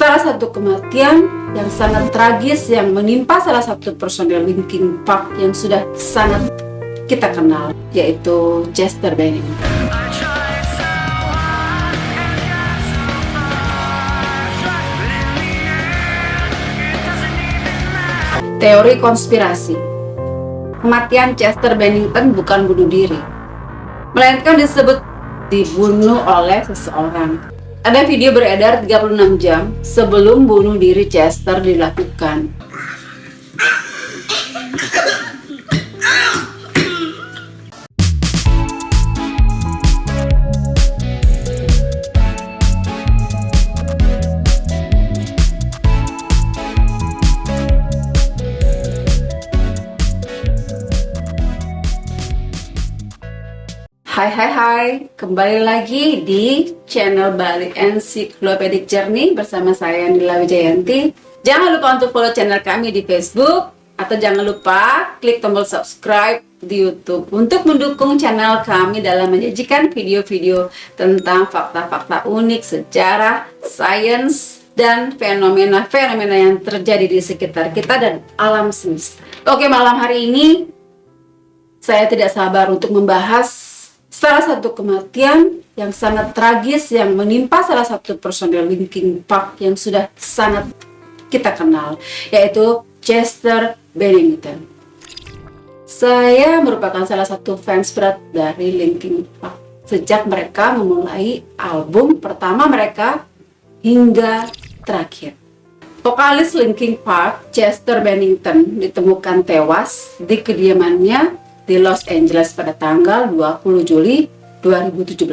salah satu kematian yang sangat tragis yang menimpa salah satu personel Linkin Park yang sudah sangat kita kenal, yaitu Chester Bennington. Teori konspirasi. Kematian Chester Bennington bukan bunuh diri, melainkan disebut dibunuh oleh seseorang. Ada video beredar 36 jam sebelum bunuh diri Chester dilakukan. Hai, kembali lagi di channel Bali Encyclopedic Journey bersama saya Nila Wijayanti. Jangan lupa untuk follow channel kami di Facebook, atau jangan lupa klik tombol subscribe di YouTube untuk mendukung channel kami dalam menyajikan video-video tentang fakta-fakta unik, sejarah, sains, dan fenomena-fenomena yang terjadi di sekitar kita dan alam semesta. Oke, malam hari ini saya tidak sabar untuk membahas salah satu kematian yang sangat tragis yang menimpa salah satu personel Linkin Park yang sudah sangat kita kenal, yaitu Chester Bennington. Saya merupakan salah satu fans berat dari Linkin Park sejak mereka memulai album pertama mereka hingga terakhir. Vokalis Linkin Park, Chester Bennington, ditemukan tewas di kediamannya di Los Angeles pada tanggal 20 Juli 2017.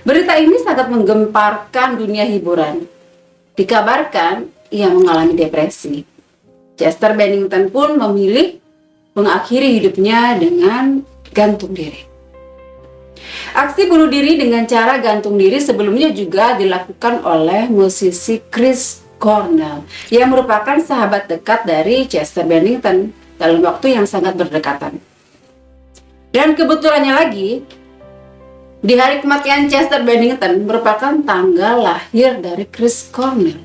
Berita ini sangat menggemparkan dunia hiburan. Dikabarkan ia mengalami depresi. Chester Bennington pun memilih mengakhiri hidupnya dengan gantung diri. Aksi bunuh diri dengan cara gantung diri sebelumnya juga dilakukan oleh musisi Chris Cornell yang merupakan sahabat dekat dari Chester Bennington dalam waktu yang sangat berdekatan. Dan kebetulannya lagi, di hari kematian Chester Bennington merupakan tanggal lahir dari Chris Cornell.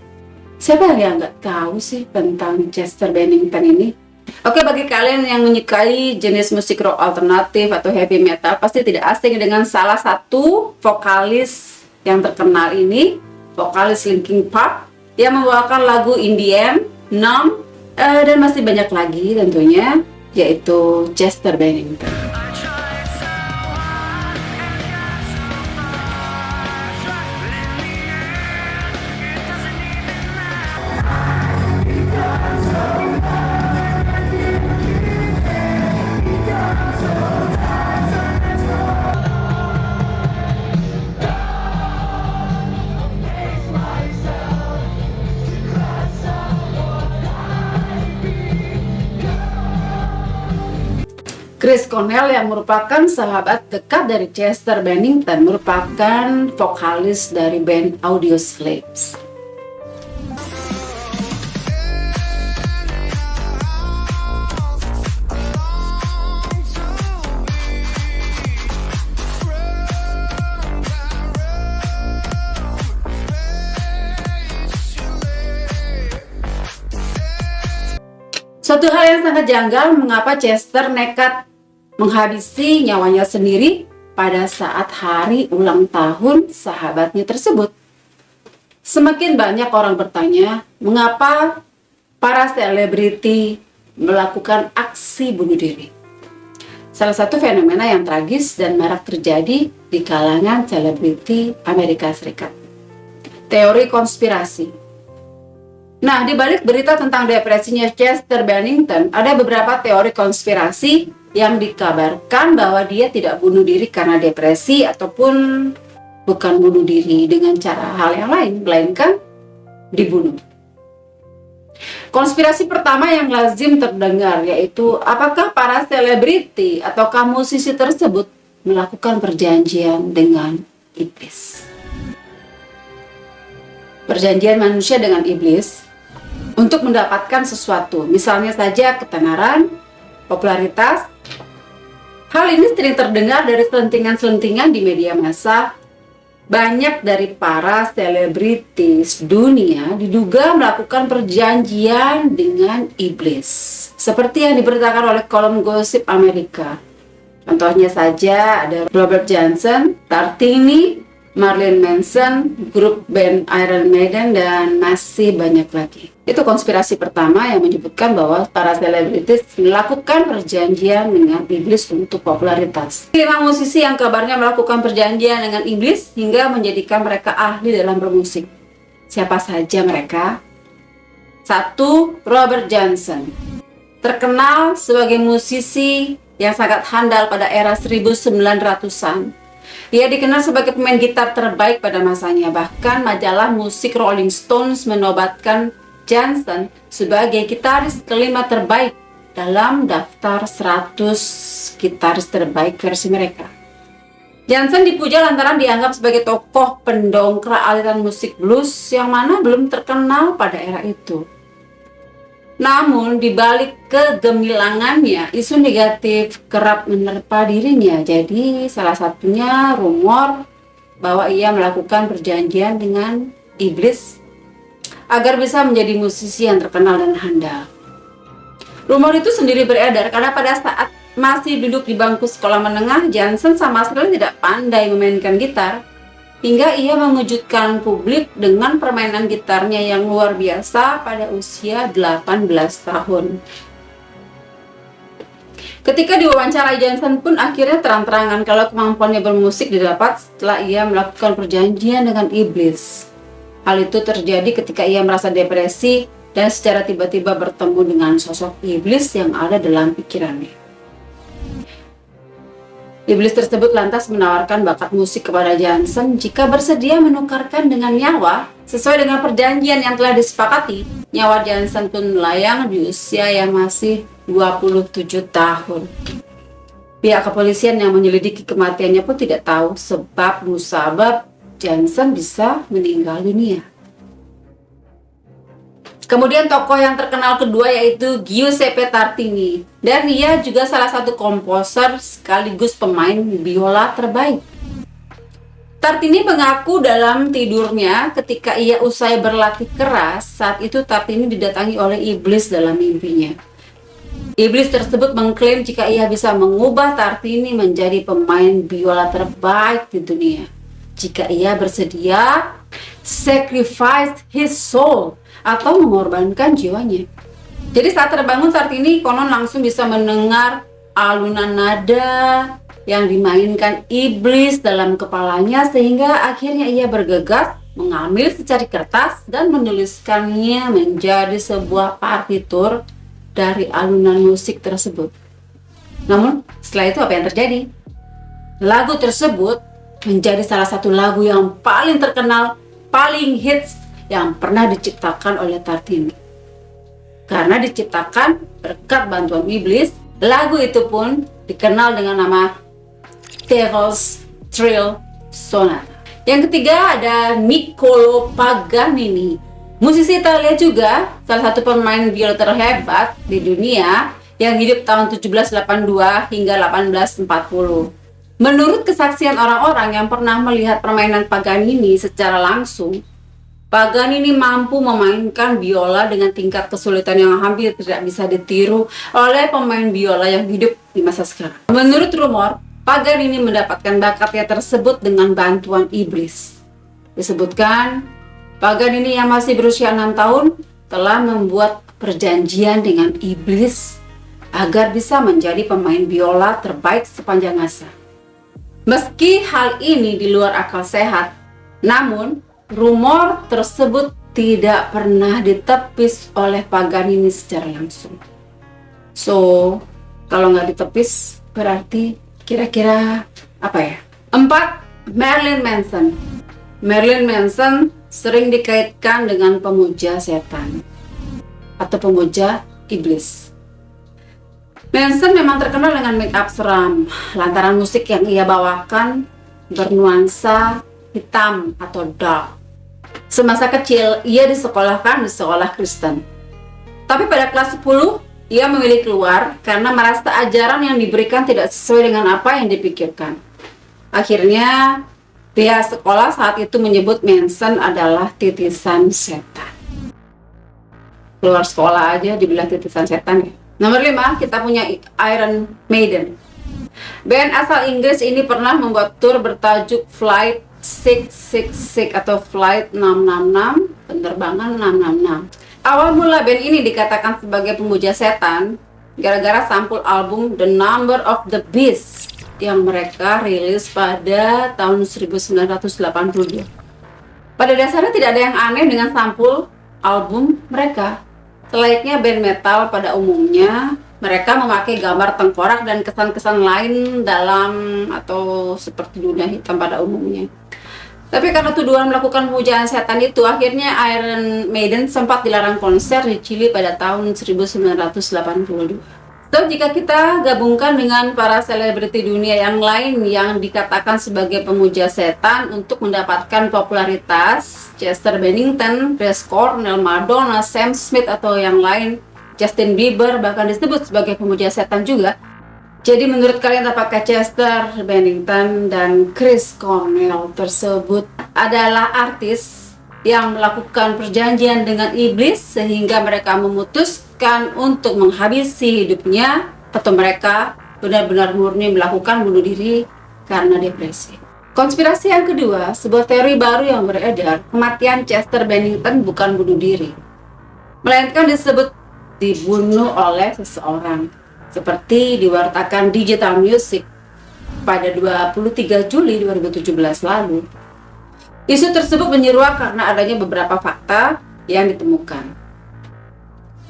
Siapa yang nggak tahu sih tentang Chester Bennington ini? Oke, bagi kalian yang menyukai jenis musik rock alternatif atau heavy metal, pasti tidak asing dengan salah satu vokalis yang terkenal ini, vokalis Linkin Park, yang membawakan lagu In The End, Numb, dan masih banyak lagi tentunya, yaitu Chester Bennington. Chris Cornell yang merupakan sahabat dekat dari Chester Bennington merupakan vokalis dari band Audioslave. Suatu hal yang sangat janggal mengapa Chester nekat menghabisi nyawanya sendiri pada saat hari ulang tahun sahabatnya tersebut. Semakin banyak orang bertanya, mengapa para selebriti melakukan aksi bunuh diri. Salah satu fenomena yang tragis dan marak terjadi di kalangan selebriti Amerika Serikat. Teori konspirasi. Nah, di balik berita tentang depresinya Chester Bennington, ada beberapa teori konspirasi yang dikabarkan bahwa dia tidak bunuh diri karena depresi ataupun bukan bunuh diri dengan cara hal yang lain, melainkan dibunuh. Konspirasi pertama yang lazim terdengar yaitu apakah para selebriti atau musisi tersebut melakukan perjanjian dengan iblis. Perjanjian manusia dengan iblis untuk mendapatkan sesuatu, misalnya saja ketenaran, popularitas. Hal ini sering terdengar dari selentingan-selentingan di media massa Banyak dari para selebritis dunia diduga melakukan perjanjian dengan iblis, seperti yang diberitakan oleh kolom gosip Amerika. Contohnya saja ada Robert Johnson, Tartini, Marilyn Manson, grup band Iron Maiden, dan masih banyak lagi. Itu konspirasi pertama yang menyebutkan bahwa para selebritis melakukan perjanjian dengan iblis untuk popularitas. 5 musisi yang kabarnya melakukan perjanjian dengan iblis hingga menjadikan mereka ahli dalam bermusik. Siapa saja mereka? 1. Robert Johnson, terkenal sebagai musisi yang sangat handal pada era 1900-an. Ia dikenal sebagai pemain gitar terbaik pada masanya. Bahkan majalah musik Rolling Stones menobatkan Johnson sebagai gitaris kelima terbaik dalam daftar 100 gitaris terbaik versi mereka. Johnson dipuja lantaran dianggap sebagai tokoh pendongkrak aliran musik blues yang mana belum terkenal pada era itu. Namun, di balik kegemilangannya, isu negatif kerap menerpa dirinya. Jadi, salah satunya rumor bahwa ia melakukan perjanjian dengan iblis agar bisa menjadi musisi yang terkenal dan handal. Rumor itu sendiri beredar karena pada saat masih duduk di bangku sekolah menengah, Johnson sama sekali tidak pandai memainkan gitar, hingga ia mengejutkan publik dengan permainan gitarnya yang luar biasa pada usia 18 tahun. Ketika diwawancara, Johnson pun akhirnya terang-terangan kalau kemampuannya bermusik didapat setelah ia melakukan perjanjian dengan iblis. Hal itu terjadi ketika ia merasa depresi dan secara tiba-tiba bertemu dengan sosok iblis yang ada dalam pikirannya. Iblis tersebut lantas menawarkan bakat musik kepada Johnson jika bersedia menukarkan dengan nyawa sesuai dengan perjanjian yang telah disepakati. Nyawa Johnson pun melayang di usia yang masih 27 tahun. Pihak kepolisian yang menyelidiki kematiannya pun tidak tahu sebab musabab Johnson bisa meninggal dunia. Kemudian tokoh yang terkenal kedua yaitu Giuseppe Tartini, dan ia juga salah satu komposer sekaligus pemain biola terbaik. Tartini mengaku dalam tidurnya ketika ia usai berlatih keras, saat itu Tartini didatangi oleh iblis dalam mimpinya. Iblis tersebut mengklaim jika ia bisa mengubah Tartini menjadi pemain biola terbaik di dunia jika ia bersedia sacrifice his soul atau mengorbankan jiwanya. Jadi saat terbangun Tartini konon langsung bisa mendengar alunan nada yang dimainkan iblis dalam kepalanya, sehingga akhirnya ia bergegas mengambil secari kertas dan menuliskannya menjadi sebuah partitur dari alunan musik tersebut. Namun setelah itu apa yang terjadi? Lagu tersebut menjadi salah satu lagu yang paling terkenal, paling hits yang pernah diciptakan oleh Tartini. Karena diciptakan berkat bantuan iblis, lagu itu pun dikenal dengan nama Devil's Thrill Sonata. Yang ketiga ada Niccolò Paganini, musisi Italia juga, salah satu pemain biola terhebat di dunia yang hidup tahun 1782 hingga 1840. Menurut kesaksian orang-orang yang pernah melihat permainan Paganini secara langsung, Paganini mampu memainkan biola dengan tingkat kesulitan yang hampir tidak bisa ditiru oleh pemain biola yang hidup di masa sekarang. Menurut rumor, Paganini mendapatkan bakatnya tersebut dengan bantuan iblis. Disebutkan, Paganini yang masih berusia 6 tahun telah membuat perjanjian dengan iblis agar bisa menjadi pemain biola terbaik sepanjang masa. Meski hal ini di luar akal sehat, namun rumor tersebut tidak pernah ditepis oleh Paganini secara langsung. So, kalau nggak ditepis berarti kira-kira apa ya? 4. Marilyn Manson. Marilyn Manson sering dikaitkan dengan pemuja setan atau pemuja iblis. Manson memang terkenal dengan make up seram lantaran musik yang ia bawakan bernuansa hitam atau dark. Semasa kecil, ia disekolahkan di sekolah Kristen. Tapi pada kelas 10, ia memilih keluar karena merasa ajaran yang diberikan tidak sesuai dengan apa yang dipikirkan. Akhirnya, Pihak sekolah saat itu menyebut Manson adalah titisan setan. Keluar sekolah aja dibilang titisan setan ya. Nomor 5, kita punya Iron Maiden. Band asal Inggris ini pernah membuat tour bertajuk Flight 666 atau Flight 666, penerbangan 666. Awal mula band ini dikatakan sebagai pemuja setan gara-gara sampul album The Number of the Beast yang mereka rilis pada tahun 1982. Pada dasarnya tidak ada yang aneh dengan sampul album mereka. Selayaknya band metal pada umumnya, mereka memakai gambar tengkorak dan kesan-kesan lain dalam atau seperti dunia hitam pada umumnya. Tapi karena tuduhan melakukan pemujaan setan itu, akhirnya Iron Maiden sempat dilarang konser di Chili pada tahun 1982. So, jika kita gabungkan dengan para selebriti dunia yang lain yang dikatakan sebagai pemuja setan untuk mendapatkan popularitas, Chester Bennington, Chris Cornell, Madonna, Sam Smith, atau yang lain, Justin Bieber bahkan disebut sebagai pemuja setan juga. Jadi menurut kalian apakah Chester Bennington dan Chris Cornell tersebut adalah artis yang melakukan perjanjian dengan iblis sehingga mereka memutuskan untuk menghabisi hidupnya, atau mereka benar-benar murni melakukan bunuh diri karena depresi? Konspirasi yang kedua, sebuah teori baru yang beredar, kematian Chester Bennington bukan bunuh diri, melainkan disebut dibunuh oleh seseorang, seperti diwartakan Digital Music pada 23 Juli 2017 lalu. Isu tersebut menyeruak karena adanya beberapa fakta yang ditemukan.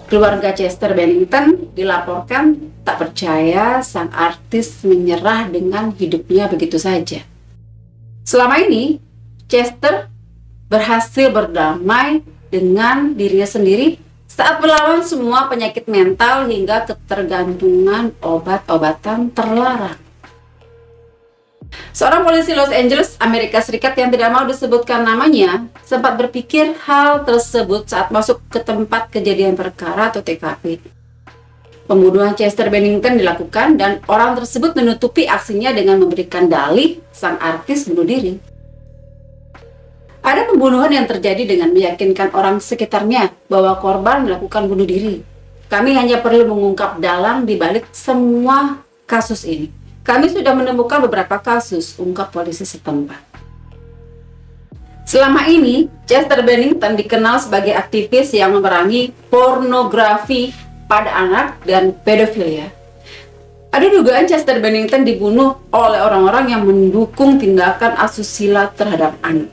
Keluarga Chester Bennington dilaporkan tak percaya sang artis menyerah dengan hidupnya begitu saja. Selama ini, Chester berhasil berdamai dengan dirinya sendiri saat melawan semua penyakit mental hingga ketergantungan obat-obatan terlarang. Seorang polisi Los Angeles, Amerika Serikat yang tidak mau disebutkan namanya, sempat berpikir hal tersebut saat masuk ke tempat kejadian perkara atau TKP. Pembunuhan Chester Bennington dilakukan dan orang tersebut menutupi aksinya dengan memberikan dalih sang artis bunuh diri. Ada pembunuhan yang terjadi dengan meyakinkan orang sekitarnya bahwa korban melakukan bunuh diri. Kami hanya perlu mengungkap dalang di balik semua kasus ini. Kami sudah menemukan beberapa kasus, ungkap polisi setempat. Selama ini, Chester Bennington dikenal sebagai aktivis yang memerangi pornografi pada anak dan pedofilia. Ada dugaan Chester Bennington dibunuh oleh orang-orang yang mendukung tindakan asusila terhadap anak.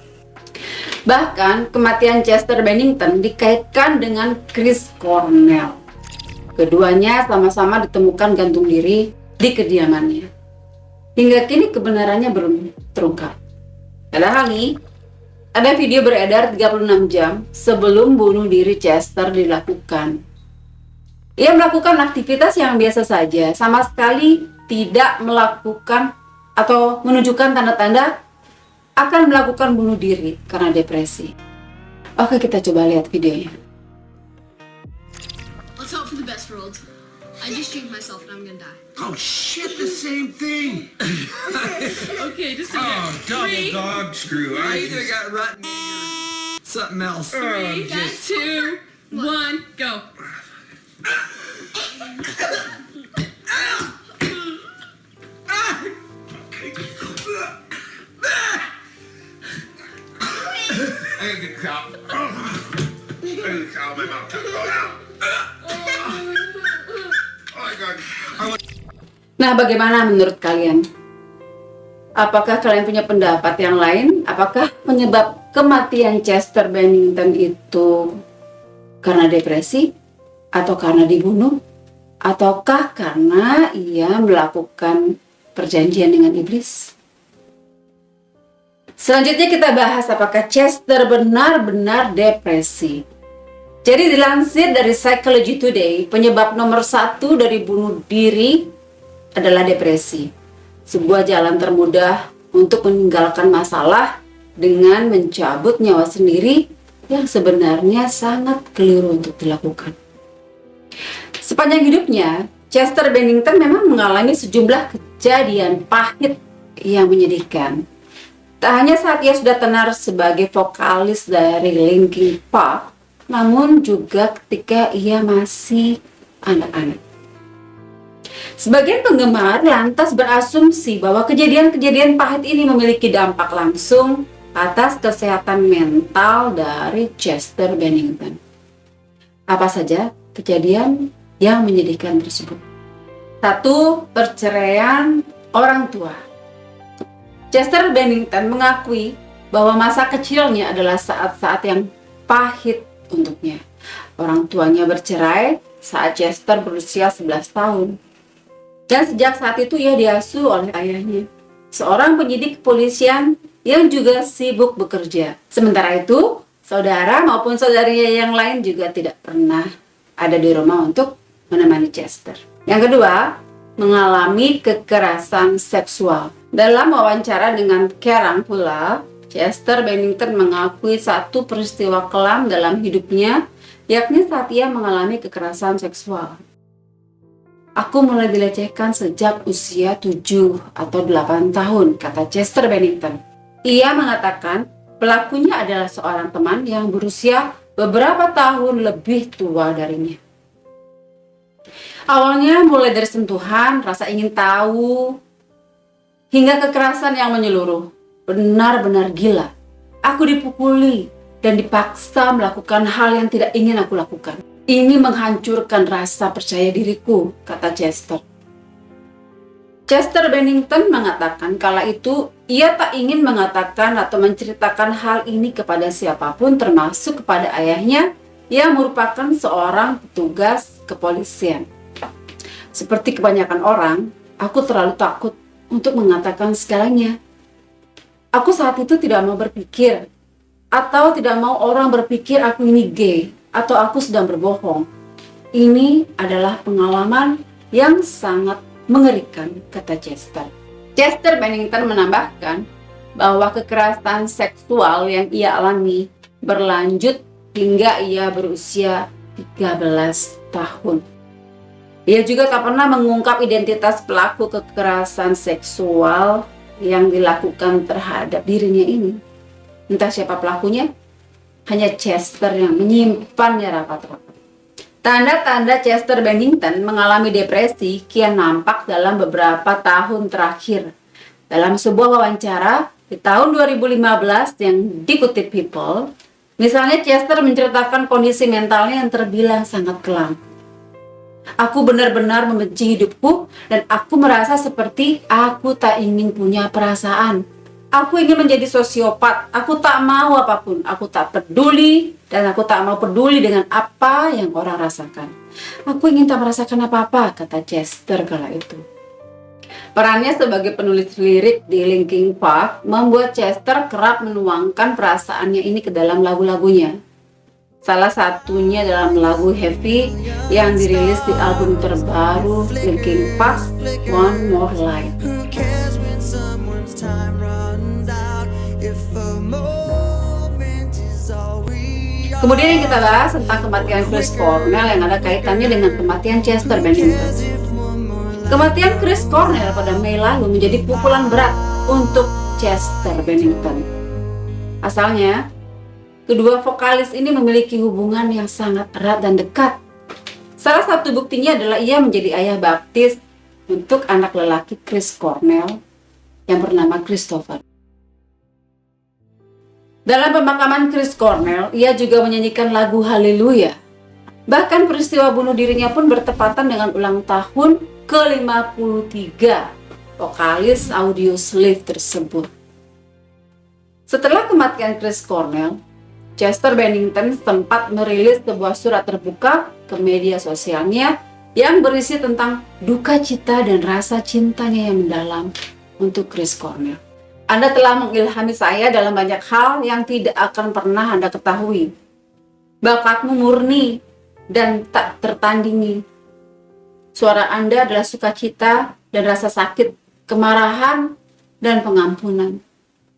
Bahkan, kematian Chester Bennington dikaitkan dengan Chris Cornell. Keduanya sama-sama ditemukan gantung diri di kediamannya. Hingga kini kebenarannya belum terungkap. Padahal nih, ada video beredar 36 jam sebelum bunuh diri Chester dilakukan. Ia melakukan aktivitas yang biasa saja, sama sekali tidak melakukan atau menunjukkan tanda-tanda akan melakukan bunuh diri karena depresi. Oke, kita coba lihat videonya. Let's hope for the best, World. I just drank myself and I'm gonna die. Oh shit, the same thing. Okay, just a Oh, double Three, dog screw. I I either just, got rotten or something else. Three, just- 2, 1, go. I gotta get cow. I gotta cow in my mouth. Oh my god. Nah, bagaimana menurut kalian? Apakah kalian punya pendapat yang lain? Apakah penyebab kematian Chester Bennington itu karena depresi? Atau karena dibunuh? Ataukah karena ia melakukan perjanjian dengan iblis? Selanjutnya kita bahas apakah Chester benar-benar depresi. Jadi dilansir dari Psychology Today, penyebab nomor 1 dari bunuh diri adalah depresi. Sebuah jalan termudah untuk meninggalkan masalah dengan mencabut nyawa sendiri yang sebenarnya sangat keliru untuk dilakukan. Sepanjang hidupnya, Chester Bennington memang mengalami sejumlah kejadian pahit yang menyedihkan. Tak hanya saat ia sudah tenar sebagai vokalis dari Linkin Park, namun juga ketika ia masih anak-anak. Sebagian penggemar lantas berasumsi bahwa kejadian-kejadian pahit ini memiliki dampak langsung atas kesehatan mental dari Chester Bennington. Apa saja kejadian yang menyedihkan tersebut? 1. Perceraian orang tua. Chester Bennington mengakui bahwa masa kecilnya adalah saat-saat yang pahit untuknya. Orang tuanya bercerai saat Chester berusia 11 tahun. Dan sejak saat itu ia diasuh oleh ayahnya, seorang penyidik kepolisian yang juga sibuk bekerja. Sementara itu, saudara maupun saudarinya yang lain juga tidak pernah ada di rumah untuk menemani Chester. Yang kedua, mengalami kekerasan seksual. Dalam wawancara dengan Kerrang pula, Chester Bennington mengakui satu peristiwa kelam dalam hidupnya, yakni saat ia mengalami kekerasan seksual. Aku mulai dilecehkan sejak usia 7 atau 8 tahun, kata Chester Bennington. Ia mengatakan pelakunya adalah seorang teman yang berusia beberapa tahun lebih tua darinya. Awalnya mulai dari sentuhan, rasa ingin tahu, hingga kekerasan yang menyeluruh. Benar-benar gila. Aku dipukuli dan dipaksa melakukan hal yang tidak ingin aku lakukan. Ini menghancurkan rasa percaya diriku, kata Chester. Chester Bennington mengatakan kala itu ia tak ingin mengatakan atau menceritakan hal ini kepada siapapun, termasuk kepada ayahnya yang merupakan seorang petugas kepolisian. Seperti kebanyakan orang, aku terlalu takut untuk mengatakan segalanya. Aku saat itu tidak mau berpikir, atau tidak mau orang berpikir aku ini gay, atau aku sedang berbohong. Ini adalah pengalaman yang sangat mengerikan, kata Chester. Chester Bennington menambahkan bahwa kekerasan seksual yang ia alami berlanjut hingga ia berusia 13 tahun. Ia juga tak pernah mengungkap identitas pelaku kekerasan seksual yang dilakukan terhadap dirinya ini. Entah siapa pelakunya, hanya Chester yang menyimpannya rapat-rapat. Tanda-tanda Chester Bennington mengalami depresi kian nampak dalam beberapa tahun terakhir. Dalam sebuah wawancara di tahun 2015 yang dikutip People, misalnya Chester menceritakan kondisi mentalnya yang terbilang sangat kelam. Aku benar-benar membenci hidupku dan aku merasa seperti aku tak ingin punya perasaan. Aku ingin menjadi sosiopat, aku tak mau apapun, aku tak peduli dan aku tak mau peduli dengan apa yang orang rasakan. Aku ingin tak merasakan apa-apa, kata Chester kala itu. Perannya sebagai penulis lirik di Linkin Park membuat Chester kerap menuangkan perasaannya ini ke dalam lagu-lagunya. Salah satunya dalam lagu Heavy yang dirilis di album terbaru Linkin Park, One More Life. Kemudian yang kita bahas tentang kematian Chris Cornell yang ada kaitannya dengan kematian Chester Bennington. Kematian Chris Cornell pada Mei lalu menjadi pukulan berat untuk Chester Bennington. Asalnya, kedua vokalis ini memiliki hubungan yang sangat erat dan dekat. Salah satu buktinya adalah ia menjadi ayah baptis untuk anak lelaki Chris Cornell yang bernama Christopher. Dalam pemakaman Chris Cornell, ia juga menyanyikan lagu Haleluya. Bahkan peristiwa bunuh dirinya pun bertepatan dengan ulang tahun ke-53 vokalis Audioslave tersebut. Setelah kematian Chris Cornell, Chester Bennington sempat merilis sebuah surat terbuka ke media sosialnya yang berisi tentang duka cita dan rasa cintanya yang mendalam untuk Chris Cornell. Anda telah mengilhami saya dalam banyak hal yang tidak akan pernah Anda ketahui. Bakatmu murni dan tak tertandingi. Suara Anda adalah sukacita dan rasa sakit, kemarahan dan pengampunan,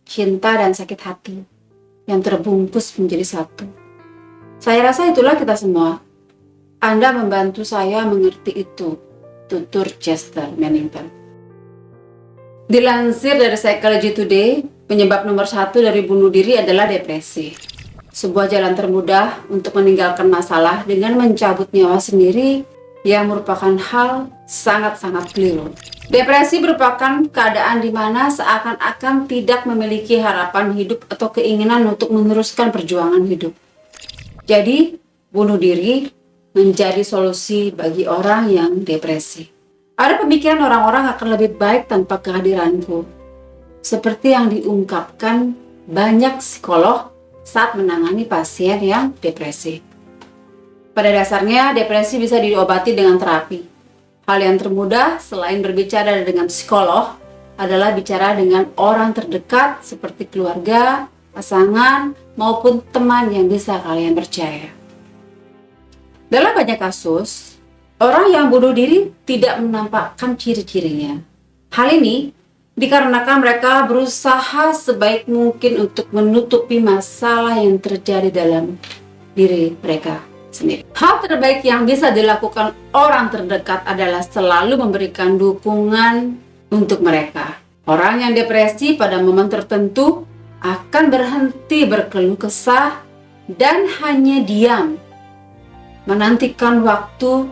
cinta dan sakit hati yang terbungkus menjadi satu. Saya rasa itulah kita semua. Anda membantu saya mengerti itu, tutur Chester Bennington. Dilansir dari Psychology Today, Penyebab nomor 1 dari bunuh diri adalah depresi. Sebuah jalan termudah untuk meninggalkan masalah dengan mencabut nyawa sendiri yang merupakan hal sangat-sangat keliru. Depresi merupakan keadaan di mana seakan-akan tidak memiliki harapan hidup atau keinginan untuk meneruskan perjuangan hidup. Jadi, bunuh diri menjadi solusi bagi orang yang depresi. Ada pemikiran orang-orang akan lebih baik tanpa kehadiranku. Seperti yang diungkapkan banyak psikolog saat menangani pasien yang depresi. Pada dasarnya, depresi bisa diobati dengan terapi. Hal yang termudah selain berbicara dengan psikolog adalah bicara dengan orang terdekat seperti keluarga, pasangan, maupun teman yang bisa kalian percaya. Dalam banyak kasus, orang yang bunuh diri tidak menampakkan ciri-cirinya. Hal ini dikarenakan mereka berusaha sebaik mungkin untuk menutupi masalah yang terjadi dalam diri mereka sendiri. Hal terbaik yang bisa dilakukan orang terdekat adalah selalu memberikan dukungan untuk mereka. Orang yang depresi pada momen tertentu akan berhenti berkeluh kesah dan hanya diam, menantikan waktu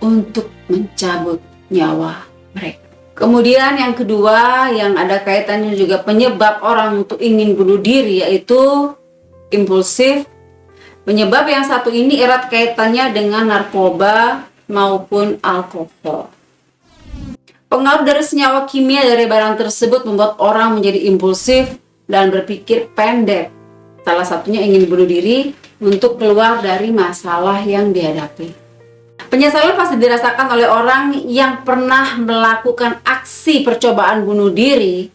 untuk mencabut nyawa mereka. Kemudian yang kedua yang ada kaitannya juga penyebab orang untuk ingin bunuh diri yaitu impulsif. Penyebab yang satu ini erat kaitannya dengan narkoba maupun alkohol. Pengaruh dari senyawa kimia dari barang tersebut membuat orang menjadi impulsif dan berpikir pendek. Salah satunya ingin bunuh diri untuk keluar dari masalah yang dihadapi. Penyesalan pasti dirasakan oleh orang yang pernah melakukan aksi percobaan bunuh diri,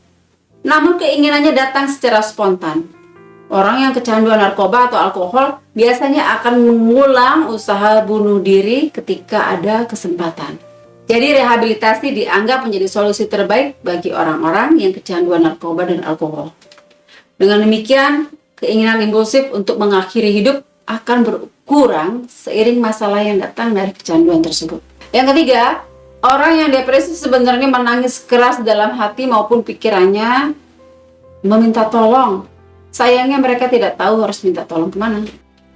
namun keinginannya datang secara spontan. Orang yang kecanduan narkoba atau alkohol biasanya akan mengulang usaha bunuh diri ketika ada kesempatan. Jadi rehabilitasi dianggap menjadi solusi terbaik bagi orang-orang yang kecanduan narkoba dan alkohol. Dengan demikian, keinginan impulsif untuk mengakhiri hidup akan berkurang seiring masalah yang datang dari kecanduan tersebut. Yang ketiga, orang yang depresi sebenarnya menangis keras dalam hati maupun pikirannya, meminta tolong. Sayangnya mereka tidak tahu harus minta tolong kemana.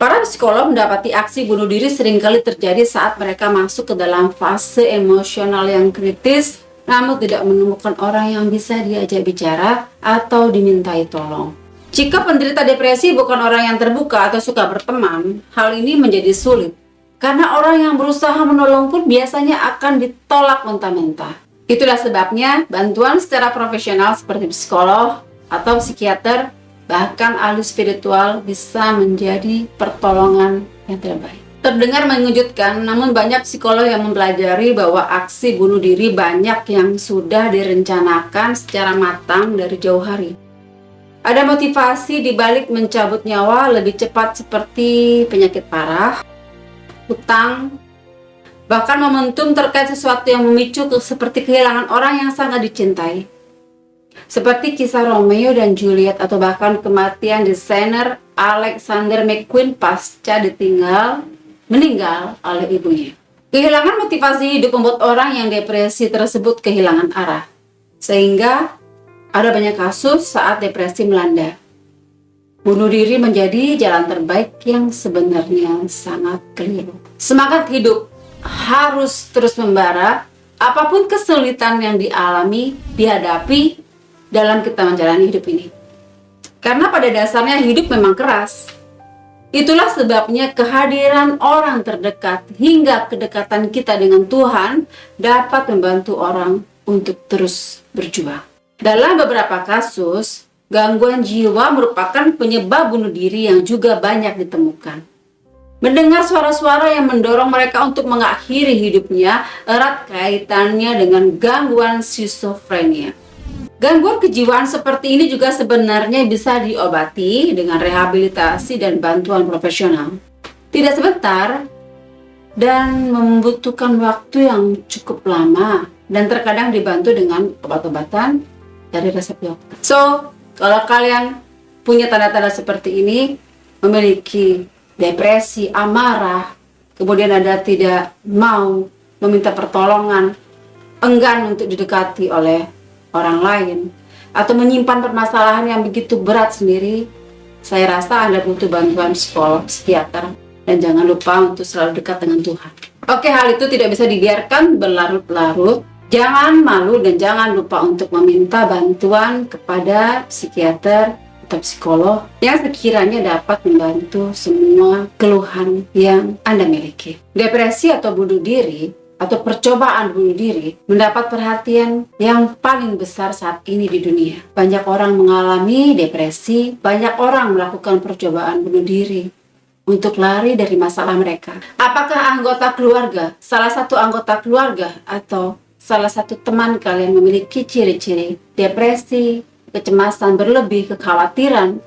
Para psikolog mendapati aksi bunuh diri seringkali terjadi saat mereka masuk ke dalam fase emosional yang kritis, namun tidak menemukan orang yang bisa diajak bicara atau dimintai tolong. Jika penderita depresi bukan orang yang terbuka atau suka berteman, hal ini menjadi sulit. Karena orang yang berusaha menolong pun biasanya akan ditolak mentah-mentah. Itulah sebabnya bantuan secara profesional seperti psikolog atau psikiater, bahkan ahli spiritual bisa menjadi pertolongan yang terbaik. Terdengar mengejutkan, namun banyak psikolog yang mempelajari bahwa aksi bunuh diri banyak yang sudah direncanakan secara matang dari jauh hari. Ada motivasi di balik mencabut nyawa lebih cepat seperti penyakit parah, hutang, bahkan momentum terkait sesuatu yang memicu seperti kehilangan orang yang sangat dicintai. Seperti kisah Romeo dan Juliet atau bahkan kematian desainer Alexander McQueen pasca meninggal oleh ibunya. Kehilangan motivasi hidup membuat orang yang depresi tersebut kehilangan arah. Sehingga ada banyak kasus saat depresi melanda. Bunuh diri menjadi jalan terbaik yang sebenarnya sangat keliru. Semangat hidup harus terus membara, apapun kesulitan yang dihadapi dalam kita menjalani hidup ini. Karena pada dasarnya hidup memang keras. Itulah sebabnya kehadiran orang terdekat hingga kedekatan kita dengan Tuhan dapat membantu orang untuk terus berjuang. Dalam beberapa kasus, gangguan jiwa merupakan penyebab bunuh diri yang juga banyak ditemukan. Mendengar suara-suara yang mendorong mereka untuk mengakhiri hidupnya erat kaitannya dengan gangguan skizofrenia. Gangguan kejiwaan seperti ini juga sebenarnya bisa diobati dengan rehabilitasi dan bantuan profesional. Tidak sebentar dan membutuhkan waktu yang cukup lama dan terkadang dibantu dengan obat-obatan dari resep dokter. So, kalau kalian punya tanda-tanda seperti ini, memiliki depresi, amarah, kemudian ada tidak mau meminta pertolongan, enggan untuk didekati oleh orang lain, atau menyimpan permasalahan yang begitu berat sendiri, saya rasa Anda butuh bantuan psikolog, psikiater, dan jangan lupa untuk selalu dekat dengan Tuhan. Oke, hal itu tidak bisa dibiarkan berlarut-larut. Jangan malu dan jangan lupa untuk meminta bantuan kepada psikiater atau psikolog yang sekiranya dapat membantu semua keluhan yang Anda miliki. Depresi atau bunuh diri atau percobaan bunuh diri mendapat perhatian yang paling besar saat ini di dunia. Banyak orang mengalami depresi, banyak orang melakukan percobaan bunuh diri untuk lari dari masalah mereka. Apakah anggota keluarga, salah satu anggota keluarga atau salah satu teman kalian memiliki ciri-ciri depresi, kecemasan berlebih, kekhawatiran?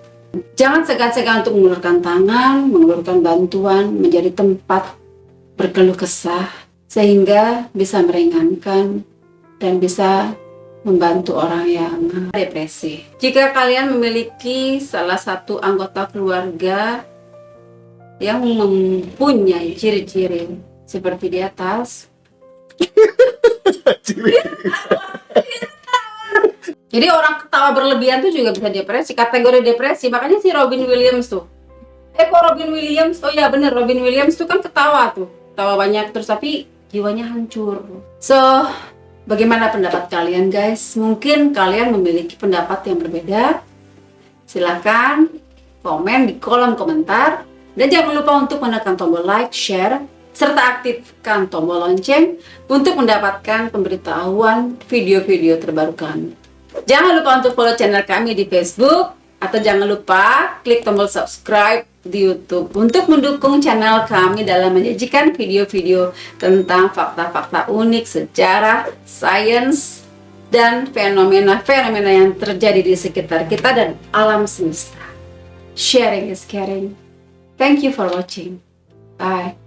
Jangan segan-segan untuk mengulurkan tangan, mengulurkan bantuan, menjadi tempat berkeluh kesah, sehingga bisa meringankan dan bisa membantu orang yang depresi. Jika kalian memiliki salah satu anggota keluarga yang mempunyai ciri-ciri seperti di atas, jadi orang ketawa berlebihan tuh juga bisa depresi, kategori depresi. Makanya si Robin Williams tuh, kok Robin Williams, oh ya bener, Robin Williams tuh kan ketawa banyak terus tapi jiwanya hancur. So, bagaimana pendapat kalian guys? Mungkin kalian memiliki pendapat yang berbeda. Silakan komen di kolom komentar. Dan jangan lupa untuk menekan tombol like, share, serta aktifkan tombol lonceng untuk mendapatkan pemberitahuan video-video terbaru kami. Jangan lupa untuk follow channel kami di Facebook, atau jangan lupa klik tombol subscribe di YouTube untuk mendukung channel kami dalam menyajikan video-video tentang fakta-fakta unik, sejarah, sains, dan fenomena-fenomena yang terjadi di sekitar kita dan alam semesta. Sharing is caring. Thank you for watching. Bye.